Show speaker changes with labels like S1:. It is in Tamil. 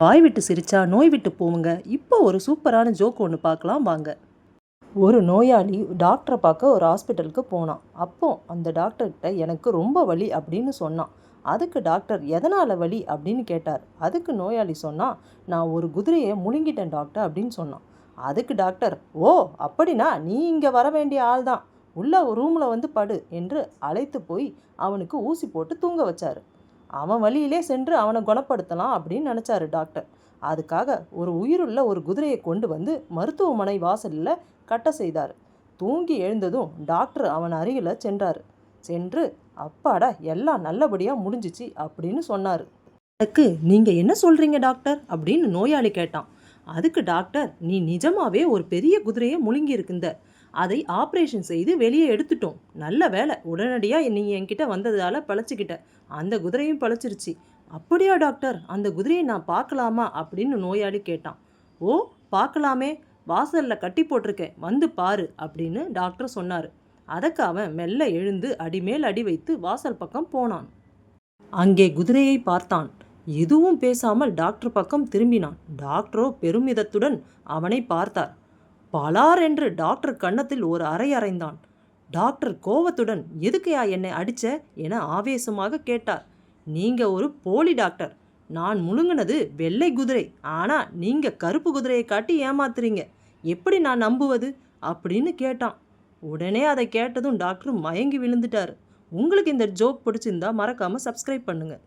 S1: வாய் விட்டு சிரிச்சா நோய் விட்டு போவுங்க. இப்போ ஒரு சூப்பரான ஜோக் ஒன்று பார்க்கலாம் வாங்க. ஒரு நோயாளி டாக்டரை பார்க்க ஒரு ஹாஸ்பிட்டலுக்கு போனான். அப்போ அந்த டாக்டர்கிட்ட எனக்கு ரொம்ப வலி அப்படின்னு சொன்னான். அதுக்கு டாக்டர் எதனால் வலி அப்படின்னு கேட்டார். அதுக்கு நோயாளி சொன்னான், நான் ஒரு குதிரையை முழுங்கிட்டேன் டாக்டர் அப்படின்னு சொன்னான். அதுக்கு டாக்டர், ஓ அப்படின்னா நீ இங்கே வர வேண்டிய ஆள் தான், உள்ள ஒரு ரூமில் வந்து படு என்று அழைத்து போய் அவனுக்கு ஊசி போட்டு தூங்க வச்சார். அவன் வழியிலே சென்று அவனை குணப்படுத்தலாம் அப்படின்னு நினச்சாரு டாக்டர். அதுக்காக ஒரு உயிருள்ள ஒரு குதிரையை கொண்டு வந்து மருத்துவமனை வாசலில் கட்ட செய்தார். தூங்கி எழுந்ததும் டாக்டர் அவன் அருகில் சென்று அப்பாடா எல்லாம் நல்லபடியாக முடிஞ்சிச்சு அப்படின்னு சொன்னார். அதுக்கு நீங்கள் என்ன சொல்கிறீங்க டாக்டர் அப்படின்னு நோயாளி கேட்டான். அதுக்கு டாக்டர், நீ நிஜமாவே ஒரு பெரிய குதிரையை முழுங்கி இருக்குந்த, அதை ஆப்ரேஷன் செய்து வெளியே எடுத்துட்டோம். நல்ல வேலை, உடனடியாக நீ என்கிட்ட வந்ததால் பழச்சிக்கிட்ட, அந்த குதிரையும் பழச்சிருச்சு. அப்படியா டாக்டர், அந்த குதிரையை நான் பார்க்கலாமா அப்படின்னு நோயாளி கேட்டான். ஓ பார்க்கலாமே, வாசலில் கட்டி போட்டிருக்கேன், வந்து பாரு அப்படின்னு டாக்டர் சொன்னார். அதற்கு அவன் மெல்ல எழுந்து அடிமேல் அடி வைத்து வாசல் பக்கம் போனான். அங்கே குதிரையை பார்த்தான். எதுவும் பேசாமல் டாக்டர் பக்கம் திரும்பினான். டாக்டரோ பெருமிதத்துடன் அவனை பார்த்தார். பலார் என்று டாக்டர் கன்னத்தில் ஒரு அறை அறைந்தான். டாக்டர் கோவத்துடன், எதுக்கையா என்னை அடிச்ச என ஆவேசமாக கேட்டார். நீங்க ஒரு போலி டாக்டர், நான் முழுங்கினது வெள்ளை குதிரை, ஆனால் நீங்கள் கருப்பு குதிரையை காட்டி ஏமாத்துறீங்க, எப்படி நான் நம்புவது அப்படின்னு கேட்டான். உடனே அதை கேட்டதும் டாக்டர் மயங்கி விழுந்துட்டார். உங்களுக்கு இந்த ஜோக் பிடிச்சிருந்தா மறக்காமல் சப்ஸ்கிரைப் பண்ணுங்கள்.